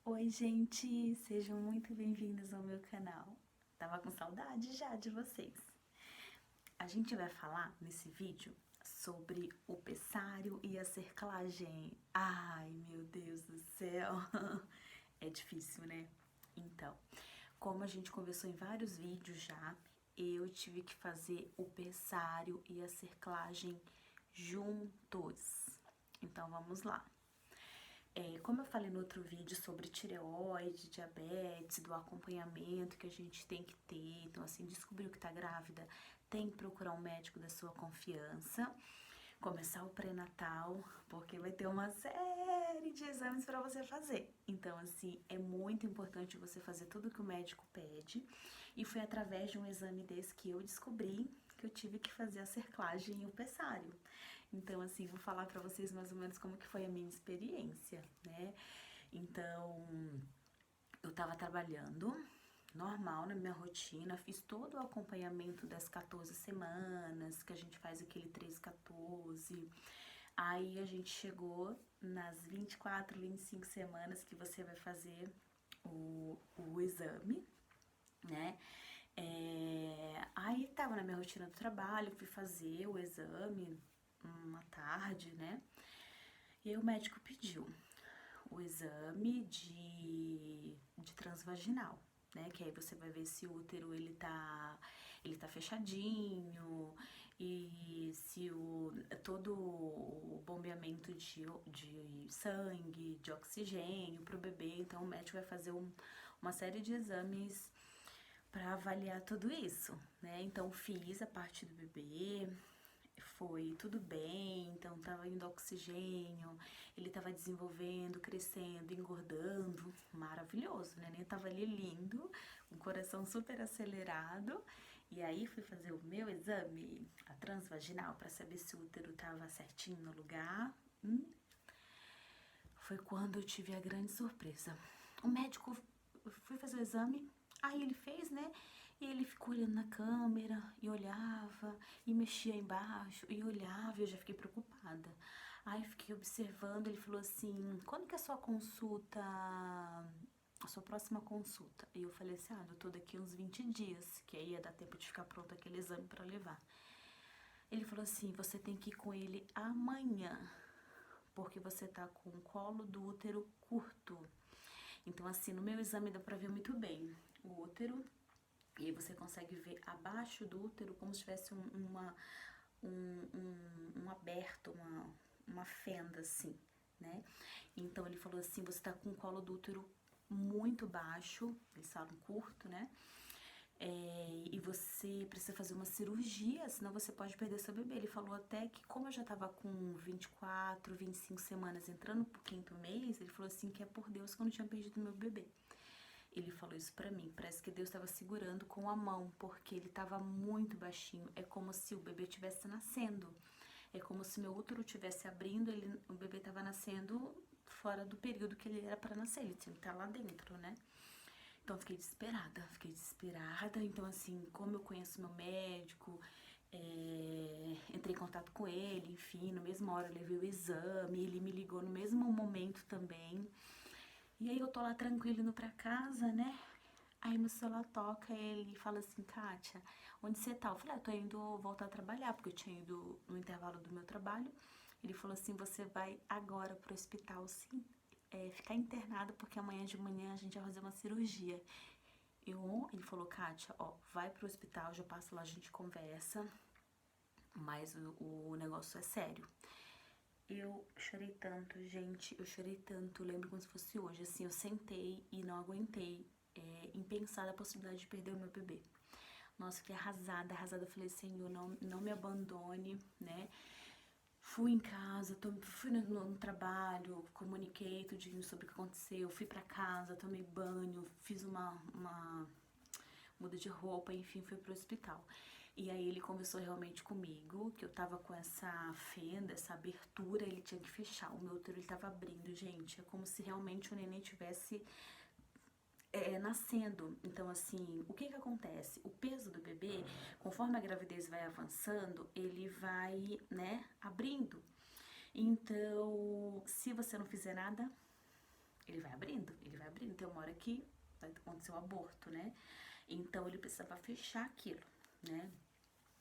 Oi, gente! Sejam muito bem-vindos ao meu canal. Tava com saudade já de vocês. A gente vai falar nesse vídeo sobre o pessário e a cerclagem. Ai, meu Deus do céu! É difícil, né? Então, como a gente conversou em vários vídeos já, eu tive que fazer o pessário e a cerclagem juntos. Então, vamos lá. Como eu falei no outro vídeo sobre tireoide, diabetes, do acompanhamento que a gente tem que ter, então assim, descobriu que tá grávida, tem que procurar um médico da sua confiança, começar o pré-natal, porque vai ter uma série de exames para você fazer. Então, assim, é muito importante você fazer tudo que o médico pede, e foi através de um exame desse que eu descobri que eu tive que fazer a cerclagem e o pessário. Então, assim, vou falar pra vocês mais ou menos como que foi a minha experiência, né? Então, eu tava trabalhando normal na minha rotina, fiz todo o acompanhamento das 14 semanas, que a gente faz aquele 3-14. Aí a gente chegou nas 24, 25 semanas que você vai fazer o exame, né? Aí tava na minha rotina do trabalho, fui fazer o exame uma tarde, né? E aí o médico pediu o exame de transvaginal, né? Que aí você vai ver se o útero ele tá fechadinho e se todo o bombeamento de sangue, de oxigênio pro bebê. Então o médico vai fazer uma série de exames para avaliar tudo isso, né? Então fiz a parte do bebê, foi tudo bem, então tava indo oxigênio, ele tava desenvolvendo, crescendo, engordando, maravilhoso, né? Nem tava ali lindo, um coração super acelerado. E aí fui fazer o meu exame, a transvaginal, para saber se o útero tava certinho no lugar. Foi quando eu tive a grande surpresa. O médico, eu fui fazer o exame, aí ele fez, né? E ele ficou olhando na câmera e olhava, e mexia embaixo e olhava, e eu já fiquei preocupada. Aí fiquei observando, ele falou assim: quando que é a sua consulta, a sua próxima consulta? E eu falei assim: ah, doutor, daqui uns 20 dias, que aí ia dar tempo de ficar pronto aquele exame pra levar. Ele falou assim: você tem que ir com ele amanhã, porque você tá com o colo do útero curto. Então, assim, no meu exame dá pra ver muito bem o útero, e aí você consegue ver abaixo do útero como se tivesse um aberto, uma fenda, assim, né? Então, ele falou assim: você tá com o colo do útero muito baixo, eles falam curto, né? E você precisa fazer uma cirurgia, senão você pode perder seu bebê. Ele falou até que, como eu já tava com 24, 25 semanas entrando pro 5º mês, ele falou assim que é por Deus que eu não tinha perdido meu bebê. Ele falou isso pra mim, parece que Deus tava segurando com a mão, porque ele tava muito baixinho. É como se o bebê estivesse nascendo. É como se meu útero estivesse abrindo, o bebê tava nascendo fora do período que ele era pra nascer. Ele tinha que estar lá dentro, né? Então, fiquei desesperada. Então, assim, como eu conheço meu médico, entrei em contato com ele, enfim, no mesmo hora eu levei o exame, ele me ligou no mesmo momento também. E aí eu tô lá tranquila indo pra casa, né? Aí meu celular toca, ele fala assim: Kátia, onde você tá? Eu falei: tô indo voltar a trabalhar, porque eu tinha ido no intervalo do meu trabalho. Ele falou assim: você vai agora pro hospital, sim, ficar internada, porque amanhã de manhã a gente vai fazer uma cirurgia. Ele falou: Kátia, ó, vai pro hospital, já passo lá, a gente conversa, mas o negócio é sério. Eu chorei tanto, gente, eu chorei tanto, eu lembro como se fosse hoje, assim, eu sentei e não aguentei em pensar na possibilidade de perder o meu bebê. Nossa, fiquei arrasada, arrasada, eu falei: Senhor, não me abandone, né? Fui em casa, fui no trabalho, comuniquei tudinho sobre o que aconteceu, fui pra casa, tomei banho, fiz uma muda de roupa, enfim, fui pro hospital. E aí ele conversou realmente comigo, que eu tava com essa fenda, essa abertura, ele tinha que fechar. O meu útero, ele tava abrindo, gente. É como se realmente o neném tivesse nascendo. Então, assim, o que que acontece? O peso do bebê, conforme a gravidez vai avançando, ele vai, né, abrindo. Então, se você não fizer nada, ele vai abrindo, tem uma hora que vai acontecer o aborto, né? Então ele precisava fechar aquilo, né?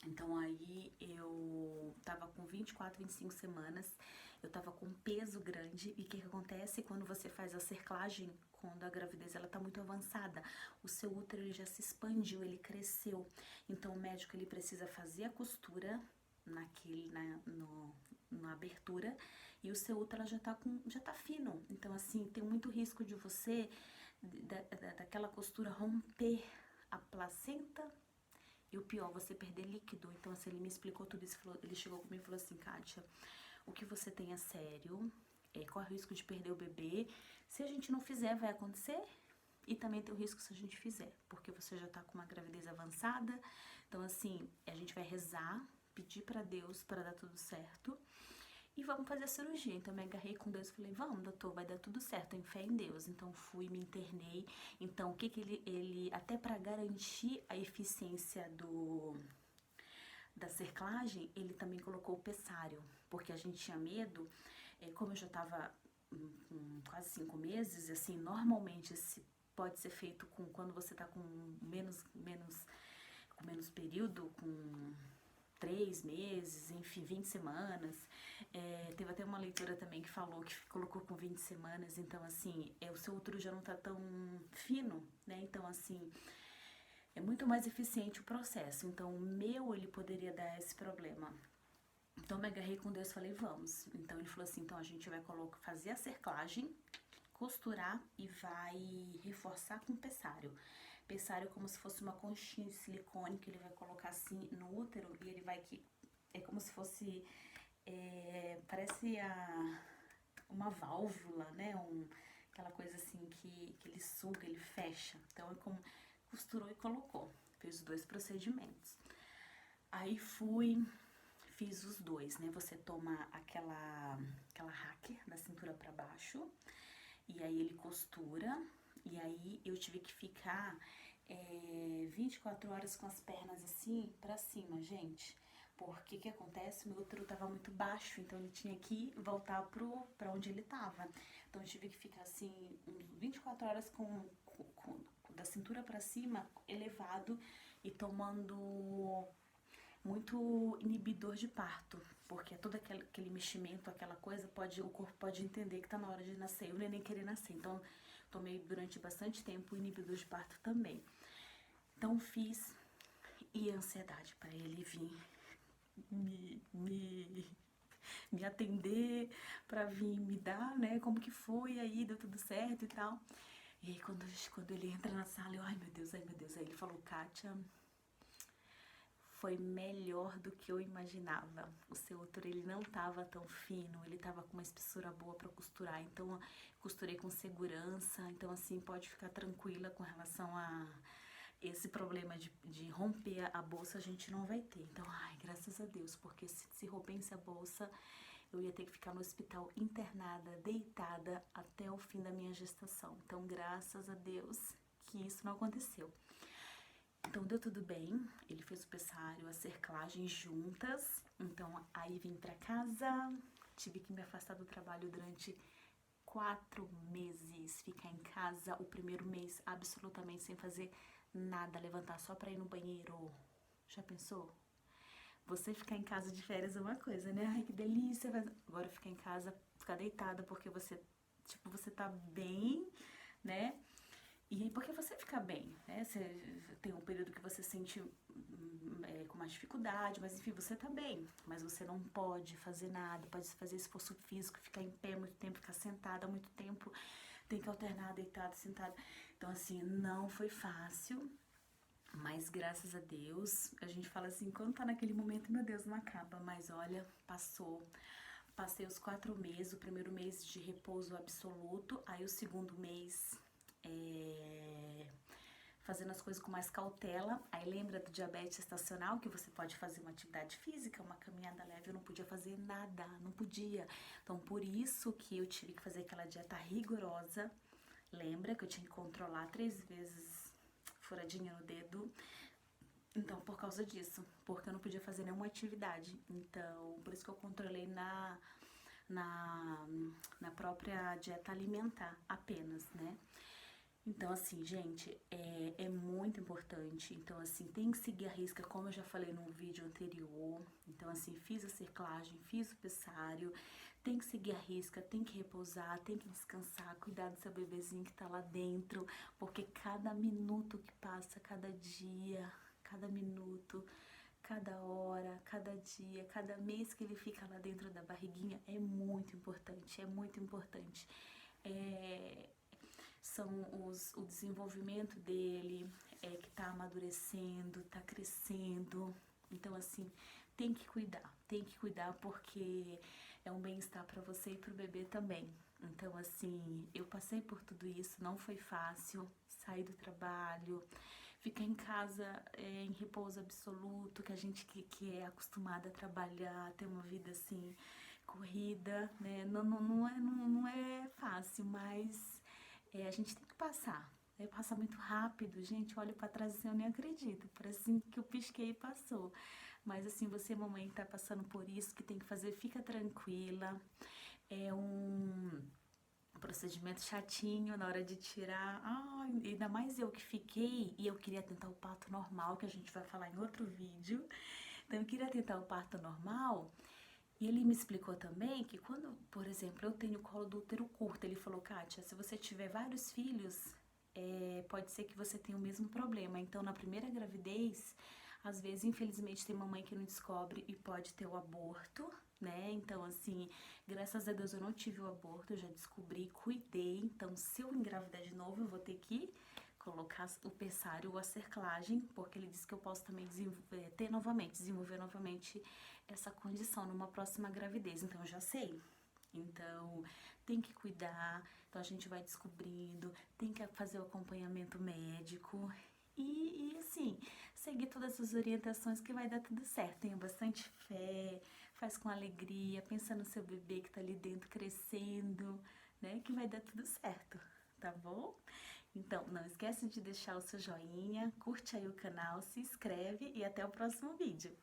Então aí eu tava com 24, 25 semanas, eu tava com peso grande, e o que acontece quando você faz a cerclagem, quando a gravidez ela tá muito avançada, o seu útero ele já se expandiu, ele cresceu, então o médico ele precisa fazer a costura na abertura, e o seu útero já tá fino, então assim, tem muito risco de você, daquela costura romper a placenta, e o pior, você perder líquido. Então, assim, ele me explicou tudo isso. Ele chegou comigo e falou assim, Kátia, o que você tem é sério, corre o risco de perder o bebê. Se a gente não fizer, vai acontecer. E também tem o risco se a gente fizer, porque você já tá com uma gravidez avançada. Então, assim, a gente vai rezar, pedir pra Deus pra dar tudo certo. E vamos fazer a cirurgia. Então, eu me agarrei com Deus e falei, vamos, doutor, vai dar tudo certo, tenho fé em Deus. Então, fui, me internei. Então, o que ele até para garantir a eficiência da cerclagem, ele também colocou o pessário, porque a gente tinha medo, como eu já tava com quase 5 meses, assim, normalmente pode ser feito quando você tá com menos período, com 3 meses, enfim, 20 semanas. Teve até uma leitura também que falou que colocou com 20 semanas, então assim, o seu útero já não tá tão fino, né? Então assim, é muito mais eficiente o processo. Então o meu, ele poderia dar esse problema. Então eu me agarrei com Deus e falei, vamos. Então ele falou assim, então a gente vai fazer a cerclagem, costurar e vai reforçar com pessário. Pessário como se fosse uma conchinha de silicone que ele vai colocar assim no útero, e ele vai é como se fosse, parece uma válvula, né? Aquela coisa assim que ele suga, ele fecha. Então é como costurou e colocou. Fez os 2 procedimentos. Aí fiz os 2, né? Você toma aquela hacker da cintura pra baixo, e aí ele costura, e aí eu tive que ficar 24 horas com as pernas assim pra cima, gente. Porque o que acontece? Meu útero tava muito baixo, então ele tinha que voltar pra onde ele tava. Então eu tive que ficar assim, 24 horas da cintura pra cima, elevado, e tomando muito inibidor de parto, porque todo aquele meximento, aquela coisa, o corpo pode entender que tá na hora de nascer, o neném querer nascer. Então, tomei durante bastante tempo inibidor de parto também. Então, fiz, e a ansiedade para ele vir me atender, pra vir me dar, né, como que foi, aí deu tudo certo e tal. E aí, quando ele entra na sala, eu, ai meu Deus, aí ele falou, Kátia, foi melhor do que eu imaginava. O seu útero, ele não tava tão fino, ele tava com uma espessura boa pra costurar, então costurei com segurança, então assim, pode ficar tranquila com relação a esse problema de romper a bolsa, a gente não vai ter. Então, ai, graças a Deus, porque se rompesse a bolsa, eu ia ter que ficar no hospital internada, deitada, até o fim da minha gestação. Então, graças a Deus que isso não aconteceu. Então, deu tudo bem, ele fez o pessário, a cerclagem juntas. Então, aí vim pra casa, tive que me afastar do trabalho durante 4 meses, ficar em casa o primeiro mês absolutamente sem fazer nada, levantar só pra ir no banheiro. Já pensou? Você ficar em casa de férias é uma coisa, né? Ai, que delícia. Agora ficar em casa, ficar deitada porque você tá bem, né? E aí, porque você fica bem, né? Você tem um período que você sente com mais dificuldade, mas enfim, você tá bem. Mas você não pode fazer nada, pode fazer esforço físico, ficar em pé muito tempo, ficar sentada muito tempo, tem que alternar, deitado, sentado. Então, assim, não foi fácil, mas graças a Deus, a gente fala assim, quando tá naquele momento, meu Deus, não acaba. Mas olha, passou. Passei os 4 meses, o primeiro mês de repouso absoluto, aí o segundo mês fazendo as coisas com mais cautela. Aí lembra do diabetes estacional, que você pode fazer uma atividade física, uma caminhada leve, eu não podia fazer nada, não podia. Então por isso que eu tive que fazer aquela dieta rigorosa. Lembra que eu tinha que controlar 3 vezes furadinha no dedo? Então, por causa disso, porque eu não podia fazer nenhuma atividade. Então, por isso que eu controlei na própria dieta alimentar apenas, né? Então, assim, gente, é muito importante. Então, assim, tem que seguir a risca, como eu já falei no vídeo anterior. Então, assim, fiz a cerclagem, fiz o pessário, tem que seguir a risca, tem que repousar, tem que descansar, cuidar do seu bebezinho que tá lá dentro, porque cada minuto que passa, cada dia, cada minuto, cada hora, cada dia, cada mês que ele fica lá dentro da barriguinha é muito importante, é muito importante. É, são o desenvolvimento dele, que tá amadurecendo, tá crescendo. Então, assim, tem que cuidar porque é um bem-estar para você e pro bebê também. Então, assim, eu passei por tudo isso, não foi fácil, sair do trabalho, ficar em casa em repouso absoluto, que a gente que é acostumada a trabalhar, ter uma vida assim, corrida, né? Não é fácil, mas a gente tem que passar. Passa muito rápido, gente. Olho pra trás assim, eu nem acredito. Parece assim que eu pisquei e passou. Mas assim, você, mamãe, que tá passando por isso, que tem que fazer, fica tranquila. É um procedimento chatinho na hora de tirar. Ai, ainda mais eu que fiquei e eu queria tentar o parto normal, que a gente vai falar em outro vídeo. Então eu queria tentar o parto normal. E ele me explicou também que quando, por exemplo, eu tenho colo do útero curto, ele falou, Kátia, se você tiver vários filhos, pode ser que você tenha o mesmo problema. Então, na primeira gravidez, às vezes, infelizmente, tem mamãe que não descobre e pode ter o aborto, né? Então, assim, graças a Deus eu não tive o aborto, eu já descobri, cuidei. Então, se eu engravidar de novo, eu vou ter que colocar o pessário ou a cerclagem, porque ele disse que eu posso também desenvolver novamente essa condição numa próxima gravidez. Então, eu já sei. Então, tem que cuidar, então a gente vai descobrindo, tem que fazer o acompanhamento médico assim, seguir todas essas orientações que vai dar tudo certo. Tenha bastante fé, faz com alegria, pensa no seu bebê que tá ali dentro crescendo, né, que vai dar tudo certo, tá bom? Então, não esquece de deixar o seu joinha, curte aí o canal, se inscreve e até o próximo vídeo.